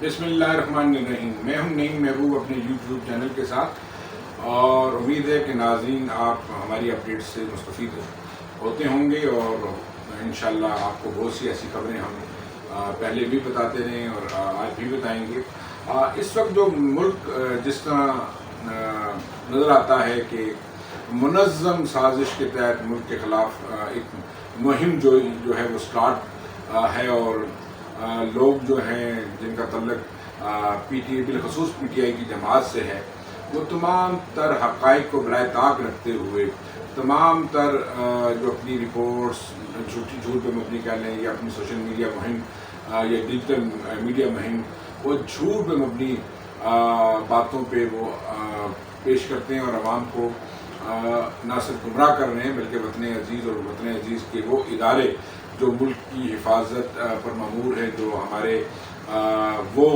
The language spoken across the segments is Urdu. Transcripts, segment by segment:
بسم اللہ الرحمن الرحیم. میں ہوں نعیم محبوب اپنے یوٹیوب چینل کے ساتھ، اور امید ہے کہ ناظرین آپ ہماری اپڈیٹ سے مستفید ہوتے ہوں گے، اور انشاءاللہ آپ کو بہت سی ایسی خبریں ہم پہلے بھی بتاتے رہے اور آج بھی بتائیں گے. اس وقت جو ملک جس طرح نظر آتا ہے کہ منظم سازش کے تحت ملک کے خلاف ایک مہم جو ہے وہ سٹارٹ ہے، اور لوگ جو ہیں جن کا تعلق پی ٹی آئی بالخصوص پی ٹی آئی کی جماعت سے ہے، وہ تمام تر حقائق کو برائے طاق رکھتے ہوئے تمام تر جو اپنی رپورٹس جھوٹ پہ مبنی کر لیں، یا اپنی سوشل میڈیا مہم یا ڈیجیٹل میڈیا مہم، وہ جھوٹ پہ مبنی باتوں پہ وہ پیش کرتے ہیں، اور عوام کو نہ صرف گمراہ کر رہے ہیں بلکہ وطن عزیز اور وطن عزیز کے وہ ادارے جو ملک کی حفاظت پر مامور ہیں، جو ہمارے وہ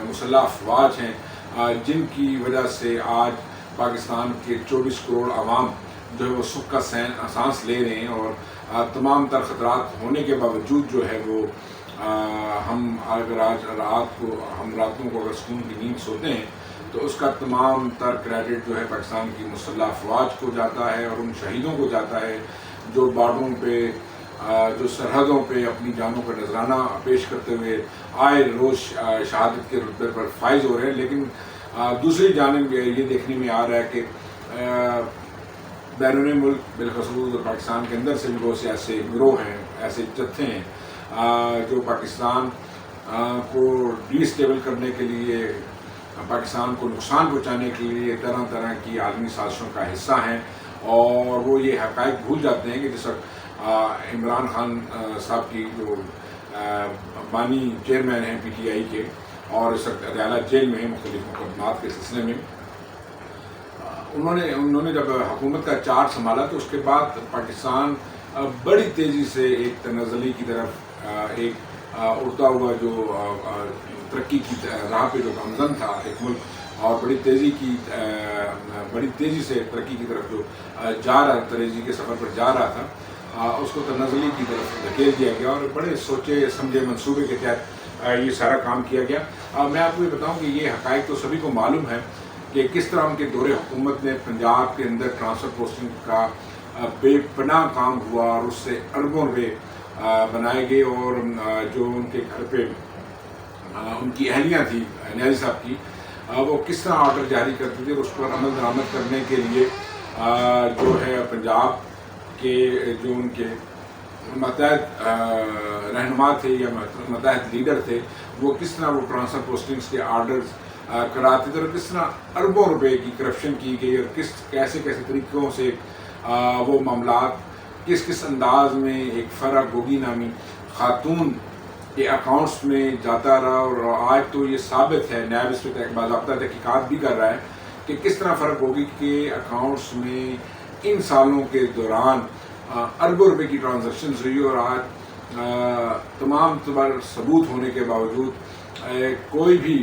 مسلح افواج ہیں جن کی وجہ سے آج پاکستان کے 24 کروڑ عوام جو ہے وہ سکھ کا سانس لے رہے ہیں، اور تمام تر خطرات ہونے کے باوجود جو ہے وہ ہم اگر آج راتوں کو اگر سکون کی نیند سوتے ہیں تو اس کا تمام تر کریڈٹ جو ہے پاکستان کی مسلح افواج کو جاتا ہے، اور ان شہیدوں کو جاتا ہے جو بارڈروں پہ جو سرحدوں پہ اپنی جانوں کا نذرانہ پیش کرتے ہوئے آئے روز شہادت کے رتبے پر فائز ہو رہے ہیں. لیکن دوسری جانب یہ دیکھنے میں آ رہا ہے کہ بیرون ملک بالخصوص پاکستان کے اندر سے بھی بہت سے ایسے گروہ ہیں، ایسے جتھے ہیں جو پاکستان کو ڈی اسٹیبل کرنے کے لیے، پاکستان کو نقصان پہنچانے کے لیے طرح طرح کی عالمی سازشوں کا حصہ ہیں، اور وہ یہ حقائق بھول جاتے ہیں کہ جس وقت عمران خان صاحب کی جو بانی چیئرمین ہیں پی ٹی آئی کے، اور اس وقت عدالہ جیل میں ہیں مختلف مقدمات کے سلسلے میں، انہوں نے جب حکومت کا چارج سنبھالا تو اس کے بعد پاکستان بڑی تیزی سے ایک تنزلی کی طرف ایک اڑتا ہوا جو ترقی کی راہ پہ جو گامزن تھا ایک ملک، اور بڑی تیزی سے ترقی کی طرف جو جا رہا، ترقی کے سفر پر جا رہا تھا، اس کو تنزلی کی طرف دھکیل دیا گیا، اور بڑے سوچے سمجھے منصوبے کے تحت یہ سارا کام کیا گیا. میں آپ کو یہ بتاؤں کہ یہ حقائق تو سبھی کو معلوم ہے کہ کس طرح ان کے دور حکومت نے پنجاب کے اندر ٹرانسفر پوسٹنگ کا بے پناہ کام ہوا، اور اس سے اربوں روپے بنائے گئے، اور جو ان کے گھر پہ ان کی اہلیاں تھیں نیازی صاحب کی، وہ کس طرح آرڈر جاری کرتے تھے، اور اس پر عمل درآمد کرنے کے لیے جو ہے پنجاب کے جو ان کے متحد رہنما تھے یا متحد لیڈر تھے، وہ کس طرح وہ ٹرانسفر پوسٹنگز کے آرڈرز کراتے تھے، اور کس طرح اربوں روپے کی کرپشن کی گئی، اور کیسے طریقوں سے وہ معاملات کس انداز میں ایک فرح گوگی نامی خاتون کے اکاؤنٹس میں جاتا رہا. اور آج تو یہ ثابت ہے، نیب اس پہ باضابطہ تحقیقات بھی کر رہا ہے کہ کس طرح فرح گوگی کے اکاؤنٹس میں ان سالوں کے دوران اربوں روپے کی ٹرانزیکشنز ہوئی، اور آج تمام ثبوت ہونے کے باوجود کوئی بھی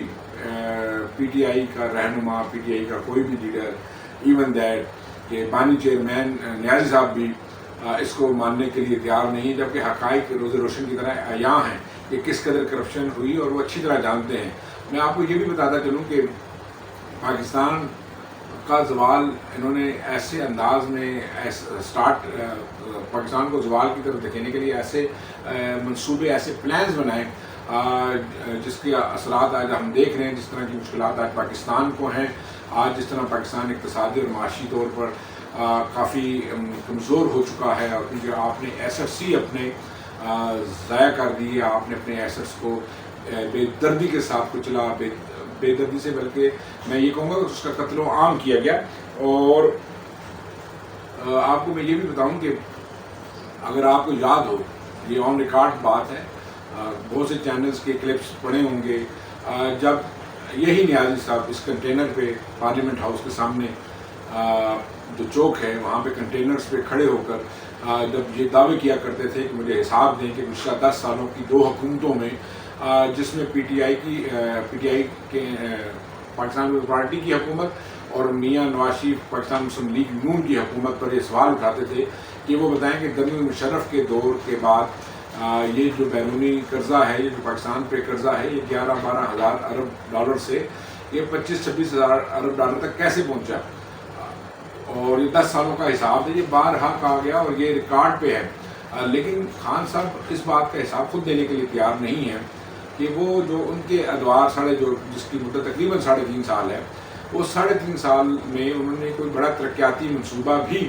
پی ٹی آئی کا رہنما، پی ٹی آئی کا کوئی بھی لیڈر، ایون دیٹ کہ بانی چیئرمین نیازی صاحب بھی اس کو ماننے کے لیے تیار نہیں، جبکہ حقائق روز روشن کی طرح عیاں ہیں کہ کس قدر کرپشن ہوئی، اور وہ اچھی طرح جانتے ہیں. میں آپ کو یہ بھی بتاتا چلوں کہ پاکستان کا زوال انہوں نے ایسے انداز میں پاکستان کو زوال کی طرف دکھینے کے لیے ایسے منصوبے، ایسے پلانز بنائے جس کے اثرات آج ہم دیکھ رہے ہیں. جس طرح کی مشکلات آج پاکستان کو ہیں، آج جس طرح پاکستان اقتصادی اور معاشی طور پر کافی کمزور ہو چکا ہے، اور کیونکہ آپ نے ایسٹس ہی اپنے ضائع کر دیے، آپ نے اپنے ایسٹس کو بے دردی کے ساتھ کچلا، بے دردی سے بلکہ میں یہ کہوں گا کہ اس کا قتل و عام کیا گیا. اور آپ کو میں یہ بھی بتاؤں کہ اگر آپ کو یاد ہو، یہ آن ریکارڈ بات ہے، بہت سے چینلز کے کلپس پڑے ہوں گے، جب یہی نیازی صاحب اس کنٹینر پہ پارلیمنٹ ہاؤس کے سامنے جو چوک ہے وہاں پہ کنٹینرز پہ کھڑے ہو کر جب یہ دعوے کیا کرتے تھے کہ مجھے حساب دیں کہ گزشتہ 10 سالوں کی 2 حکومتوں میں، جس میں پی ٹی آئی کے پاکستان پیپلز پارٹی کی حکومت اور میاں نواز شریف پاکستان مسلم لیگ نون کی حکومت پر یہ سوال اٹھاتے تھے کہ وہ بتائیں کہ جنرل مشرف کے دور کے بعد یہ جو بیرونی قرضہ ہے، یہ جو پاکستان پہ قرضہ ہے، یہ 11-12 ہزار ارب ڈالر سے یہ 25-26 ہزار ارب ڈالر تک کیسے پہنچا، اور یہ 10 سالوں کا حساب ہے، یہ بارہا کہا گیا اور یہ ریکارڈ پہ ہے۔ لیکن خان صاحب اس بات کا حساب خود دینے کے لیے تیار نہیں ہے کہ وہ جو ان کے ادوار جس کی مدت تقریباً 3.5 سال ہے، وہ 3.5 سال میں انہوں نے کوئی بڑا ترقیاتی منصوبہ بھی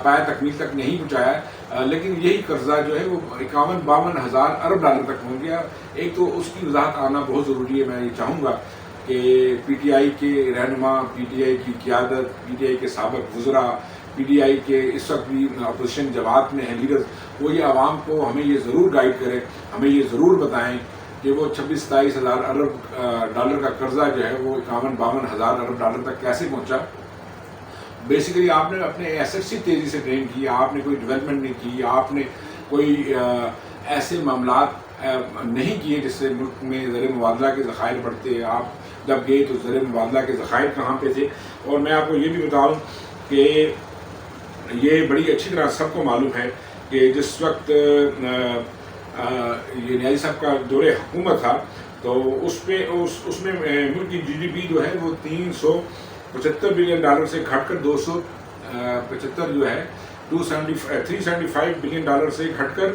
پایا تکمیل تک نہیں پہنچایا، لیکن یہی قرضہ جو ہے وہ 51-52 ہزار ارب ڈالر تک پہنچ گیا۔ ایک تو اس کی وضاحت آنا بہت ضروری ہے۔ میں یہ چاہوں گا کہ پی ٹی آئی کے رہنما، پی ٹی آئی کی قیادت، پی ٹی آئی کے سابق وزراء، پی ٹی آئی کے اس وقت بھی اپوزیشن جماعت میں ہیں لیڈرز، وہ یہ عوام کو ہمیں یہ ضرور گائیڈ کریں، ہمیں یہ ضرور بتائیں کہ وہ 26-27 ہزار ارب ڈالر کا قرضہ جو ہے وہ 51-52 ہزار ارب ڈالر تک کیسے پہنچا۔ بیسیکلی آپ نے اپنے ایسٹ سے تیزی سے ڈرین کی، آپ نے کوئی ڈیولپمنٹ نہیں کی، آپ نے کوئی ایسے معاملات نہیں کیے جس سے ملک میں زر مبادلہ کے ذخائر بڑھتے۔ آپ جب گئے تو زر مبادلہ کے ذخائر کہاں پہ تھے؟ اور میں آپ کو یہ بھی بتاؤں کہ یہ بڑی اچھی طرح سب کو معلوم ہے کہ جس وقت یہ نیازی صاحب کا دور حکومت تھا تو اس میں ملک کی جی ڈی پی جو ہے وہ 375 بلین ڈالر سے گھٹ کر 275 جو ہے 375 بلین ڈالر سے گھٹ کر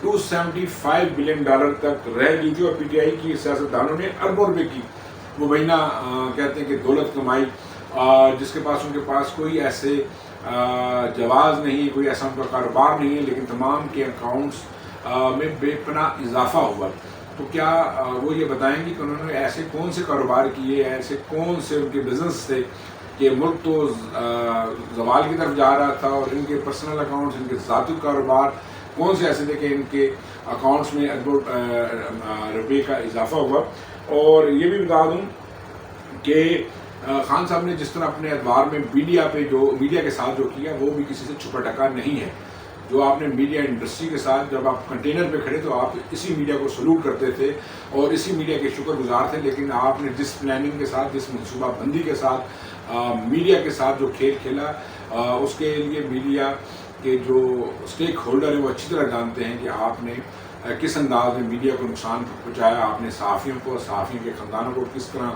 275 بلین ڈالر تک رہ گئی تھی، اور پی ٹی آئی کی سیاستدانوں نے اربوں روپے کی مبینہ کہتے ہیں کہ دولت کمائی، جس کے پاس ان کے پاس کوئی ایسے جواز نہیں، کوئی ایسا ان کا کاروبار نہیں ہے، لیکن تمام کے اکاؤنٹس میں بے پناہ اضافہ ہوا۔ تو کیا وہ یہ بتائیں گے کہ انہوں نے ایسے کون سے کاروبار کیے، ایسے کون سے ان کے بزنس تھے کہ ملک تو زوال کی طرف جا رہا تھا، اور ان کے پرسنل اکاؤنٹس، ان کے ذاتی کاروبار کون سے ایسے تھے کہ ان کے اکاؤنٹس میں اربوں روپے کا اضافہ ہوا۔ اور یہ بھی بتا دوں کہ خان صاحب نے جس طرح اپنے ادوار میں میڈیا کے ساتھ جو کیا وہ بھی کسی سے چھپا ڈھکا نہیں ہے۔ جو آپ نے میڈیا انڈسٹری کے ساتھ جب آپ کنٹینر پہ کھڑے تو آپ اسی میڈیا کو سلوٹ کرتے تھے اور اسی میڈیا کے شکر گزار تھے، لیکن آپ نے جس پلاننگ کے ساتھ، جس منصوبہ بندی کے ساتھ میڈیا کے ساتھ جو کھیل کھیلا، اس کے لیے میڈیا کے جو اسٹیک ہولڈر ہیں وہ اچھی طرح جانتے ہیں کہ آپ نے کس انداز میں میڈیا کو نقصان پہنچایا، آپ نے صحافیوں کے خاندانوں کو کس طرح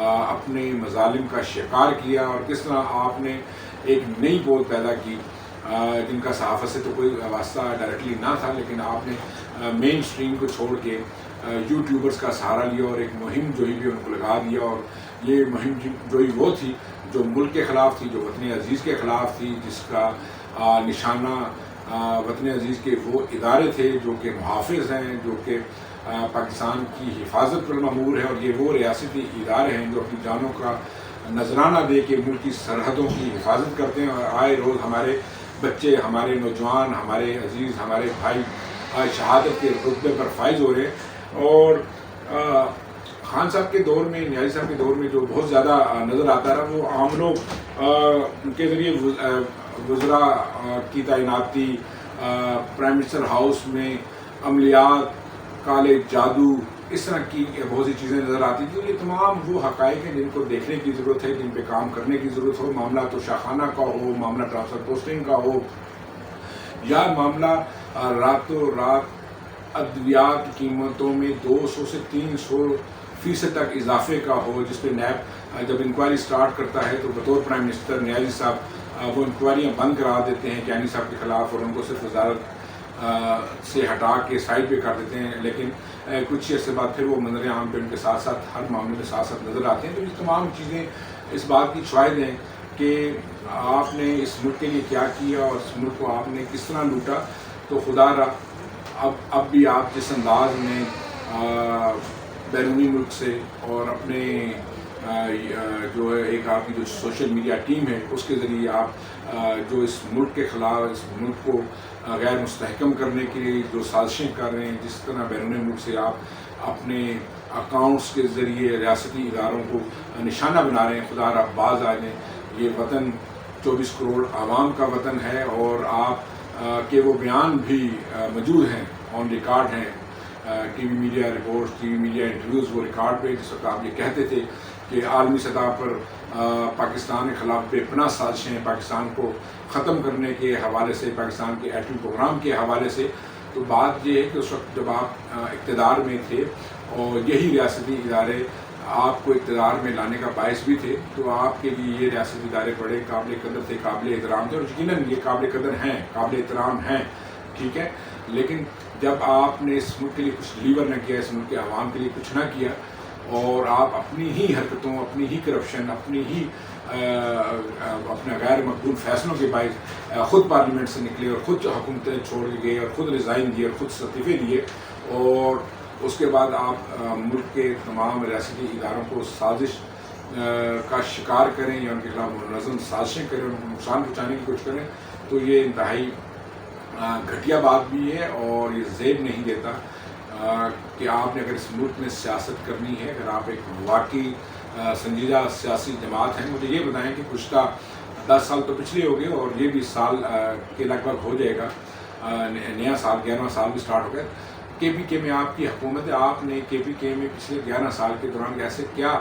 اپنے مظالم کا شکار کیا، اور کس طرح آپ نے ایک نئی پول پیدا کی جن کا صحافت سے تو کوئی واسطہ ڈائریکٹلی نہ تھا، لیکن آپ نے مین اسٹریم کو چھوڑ کے یوٹیوبرز کا سہارا لیا اور ایک مہم جوئی بھی ان کو لگا دیا۔ اور یہ مہم جوئی وہ تھی جو ملک کے خلاف تھی، جو وطن عزیز کے خلاف تھی، جس کا نشانہ وطن عزیز کے وہ ادارے تھے جو کہ محافظ ہیں، جو کہ پاکستان کی حفاظت پر مامور ہے، اور یہ وہ ریاستی ادارے ہیں جو اپنی جانوں کا نذرانہ دے کے ملک کی سرحدوں کی حفاظت کرتے ہیں، اور آئے روز ہمارے بچے، ہمارے نوجوان، ہمارے عزیز، ہمارے بھائی شہادت کے رتبے پر فائز ہو رہے ہیں۔ اور خان صاحب کے دور میں، نیازی صاحب کے دور میں جو بہت زیادہ نظر آتا رہا وہ عام لوگ کے ذریعے وزراء کی تعیناتی، پرائم منسٹر ہاؤس میں عملیات، کالے جادو، اس طرح کی بہت سی چیزیں نظر آتی تھیں۔ یہ تمام وہ حقائق ہیں جن کو دیکھنے کی ضرورت ہے، جن پہ کام کرنے کی ضرورت ہو، معاملہ تو شاخانہ کا ہو، معاملہ ٹرانسفر پوسٹنگ کا ہو، یا معاملہ راتوں رات ادویات کی قیمتوں میں 200 سے 300% تک اضافے کا ہو، جس پہ نیب جب انکوائری سٹارٹ کرتا ہے تو بطور پرائم منسٹر نیازی صاحب وہ انکوائریاں بند کرا دیتے ہیں کیانی صاحب کے خلاف، اور ان کو صرف وزارت سے ہٹا کے سائڈ پہ کر دیتے ہیں، لیکن کچھ عرصے بعد پھر وہ منظر عام پہ ان کے ساتھ ساتھ ہر معاملے میں ساتھ ساتھ نظر آتے ہیں۔ تو یہ تمام چیزیں اس بات کی شاہد ہیں کہ آپ نے اس ملک کے لیے کیا کیا اور اس ملک کو آپ نے کس طرح لوٹا۔ تو خدا را اب بھی آپ جس انداز میں بیرونی ملک سے اور اپنے جو ہے ایک آپ کی جو سوشل میڈیا ٹیم ہے اس کے ذریعے آپ جو اس ملک کے خلاف، اس ملک کو غیر مستحکم کرنے کے لیے جو سازشیں کر رہے ہیں، جس طرح بیرون ملک سے آپ اپنے اکاؤنٹس کے ذریعے ریاستی اداروں کو نشانہ بنا رہے ہیں، خدا را باز آ جائیں۔ یہ وطن 24 کروڑ عوام کا وطن ہے، اور آپ کے وہ بیان بھی موجود ہیں، آن ریکارڈ ہیں، T V media reports, T V media interviews وہ ریکارڈ پہ، جس وقت آپ یہ کہتے تھے کہ عالمی سطح پر پاکستان کے خلاف بے پناہ سازشیں، پاکستان کو ختم کرنے کے حوالے سے، پاکستان کے ایٹمی پروگرام کے حوالے سے، تو بات یہ ہے کہ اس وقت جب آپ اقتدار میں تھے اور یہی ریاستی ادارے آپ کو اقتدار میں لانے کا باعث بھی تھے، تو آپ کے لیے یہ ریاستی ادارے بڑے قابل قدر تھے، قابل احترام تھے، اور یقیناً یہ قابل قدر ہیں، قابل احترام ہیں، ٹھیک ہے. لیکن جب آپ نے اس ملک کے لیے کچھ ڈلیور نہ کیا، اس ملک کے عوام کے لیے کچھ نہ کیا، اور آپ اپنی ہی حرکتوں، اپنی ہی کرپشن، اپنی ہی اپنے غیر مقبول فیصلوں کے باعث خود پارلیمنٹ سے نکلے اور خود حکومتیں چھوڑ کے گئے اور خود ریزائن دیے اور خود استعفے دیے، اور اس کے بعد آپ ملک کے تمام ریاستی اداروں کو سازش کا شکار کریں یا ان کے خلاف منظم سازشیں کریں، ان کو نقصان پہنچانے کی کوشش کریں، تو یہ انتہائی گھٹیا بات بھی ہے اور یہ زیب نہیں دیتا کہ آپ نے اگر اس ملک میں سیاست کرنی ہے، اگر آپ ایک واقعی سنجیدہ سیاسی جماعت ہیں. مجھے یہ بتائیں کہ گزشتہ 10 سال تو پچھلے ہو گئے اور یہ بھی سال کے لگ بھگ ہو جائے گا، نیا سال 11واں سال بھی سٹارٹ ہو گیا. کے پی کے میں آپ کی حکومت ہے، آپ نے کے پی کے میں پچھلے 11 سال کے دوران ایسے کیا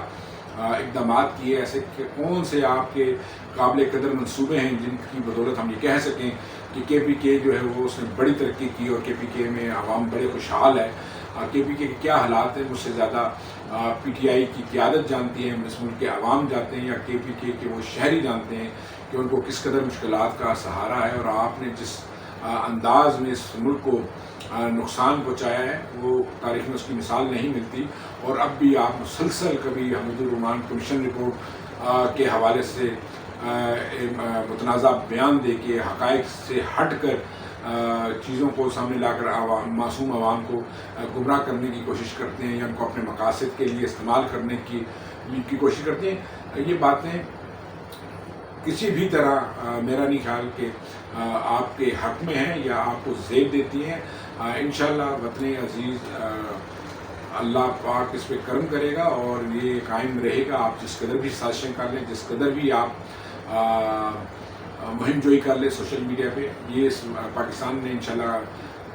اقدامات کیے، ایسے کون سے آپ کے قابل قدر منصوبے ہیں جن کی بدولت ہم یہ کہہ سکیں کہ کے پی کے جو ہے وہ اس نے بڑی ترقی کی اور کے پی کے میں عوام بڑے خوشحال ہے. کے پی کے کیا حالات ہیں مجھ سے زیادہ پی ٹی آئی کی قیادت جانتی ہیں، اس ملک کے عوام جانتے ہیں، یا کے پی کے وہ شہری جانتے ہیں کہ ان کو کس قدر مشکلات کا سہارا ہے. اور آپ نے جس انداز میں اس ملک کو نقصان پہنچایا ہے وہ تاریخ میں اس کی مثال نہیں ملتی. اور اب بھی آپ مسلسل کبھی حمید الرحمان کمیشن رپورٹ کے حوالے سے متنازع بیان دے کے حقائق سے ہٹ کر چیزوں کو سامنے لا کر معصوم عوام کو گمراہ کرنے کی کوشش کرتے ہیں یا ان کو اپنے مقاصد کے لیے استعمال کرنے کی کوشش کرتے ہیں. یہ باتیں کسی بھی طرح میرا نہیں خیال کہ آپ کے حق میں ہیں یا آپ کو زیب دیتی ہیں. انشاءاللہ وطن عزیز اللہ پاک اس پہ کرم کرے گا اور یہ قائم رہے گا. آپ جس قدر بھی سازشیں کر لیں، جس قدر بھی آپ مہم جوئی کر لیں سوشل میڈیا پہ، یہ پاکستان نے انشاءاللہ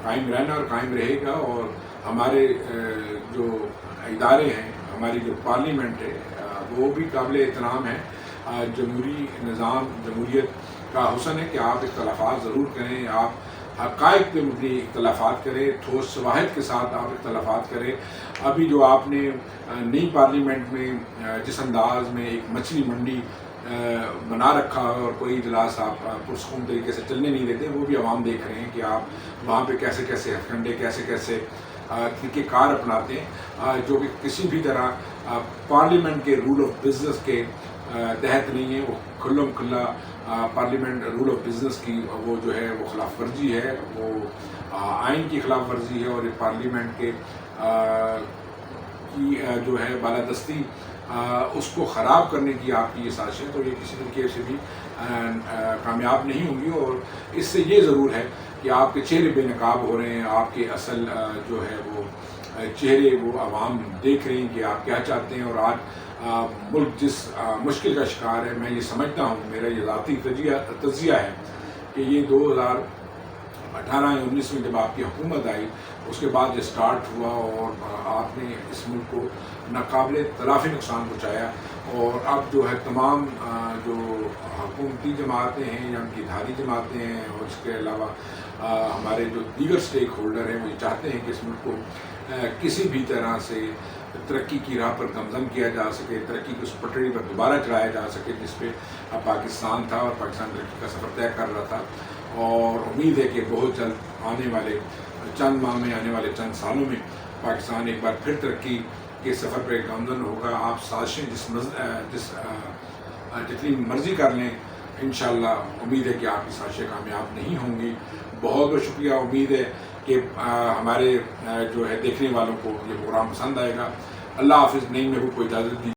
قائم رہنا اور قائم رہے گا. اور ہمارے جو ادارے ہیں، ہماری جو پارلیمنٹ ہے وہ بھی قابل احترام ہے. جمہوری نظام، جمہوریت کا حسن ہے کہ آپ اختلافات ضرور کریں، آپ حقائق پہ مبنی اختلافات کریں، ٹھوس شواہد کے ساتھ آپ اختلافات کریں. ابھی جو آپ نے نئی پارلیمنٹ میں جس انداز میں ایک مچھلی منڈی بنا رکھا ہے اور کوئی اجلاس آپ پرسکون طریقے سے چلنے نہیں دیتے، وہ بھی عوام دیکھ رہے ہیں کہ آپ وہاں پہ کیسے کیسے ہتھ کنڈے، کیسے کیسے طریقہ کار اپناتے ہیں جو کہ کسی بھی طرح پارلیمنٹ کے رول آف بزنس کے تحت نہیں ہے. وہ کھلم کھلا پارلیمنٹ رول آف بزنس کی وہ جو ہے وہ خلاف ورزی ہے، وہ آئین کی خلاف ورزی ہے، اور یہ پارلیمنٹ کے کی جو ہے بالادستی اس کو خراب کرنے کی آپ کی یہ سازشیں، تو یہ کسی طریقے سے بھی کامیاب نہیں ہوں گی. اور اس سے یہ ضرور ہے کہ آپ کے چہرے بے نقاب ہو رہے ہیں، آپ کے اصل جو ہے وہ چہرے وہ عوام دیکھ رہے ہیں کہ آپ کیا چاہتے ہیں. اور آج ملک جس مشکل کا شکار ہے، میں یہ سمجھتا ہوں، میرا یہ ذاتی تجزیہ ہے کہ یہ 2018 یا 19 میں جب آپ کی حکومت آئی اس کے بعد یہ سٹارٹ ہوا اور آپ نے اس ملک کو ناقابل تلافی نقصان پہنچایا. اور اب جو ہے تمام جو حکومتی جماعتیں ہیں یا ان کی اتحادی جماعتیں ہیں اور اس کے علاوہ ہمارے جو دیگر سٹیک ہولڈر ہیں وہ یہ چاہتے ہیں کہ اس ملک کو کسی بھی طرح سے ترقی کی راہ پر گمزن کیا جا سکے، ترقی کی اس پٹڑی پر دوبارہ چڑھایا جا سکے جس پہ پاکستان تھا اور پاکستان ترقی کا سفر طے کر رہا تھا. اور امید ہے کہ بہت جلد آنے والے چند ماہ میں، آنے والے چند سالوں میں پاکستان ایک بار پھر ترقی کے سفر پہ گامزن ہوگا. آپ سازشیں جتنی مرضی کر لیں، انشاءاللہ امید ہے کہ آپ کی سازشیں کامیاب نہیں ہوں گی. بہت بہت شکریہ. امید ہے کہ ہمارے جو ہے دیکھنے والوں کو یہ پروگرام پسند آئے گا. اللہ حافظ. نئی محبوب کو اجازت دی.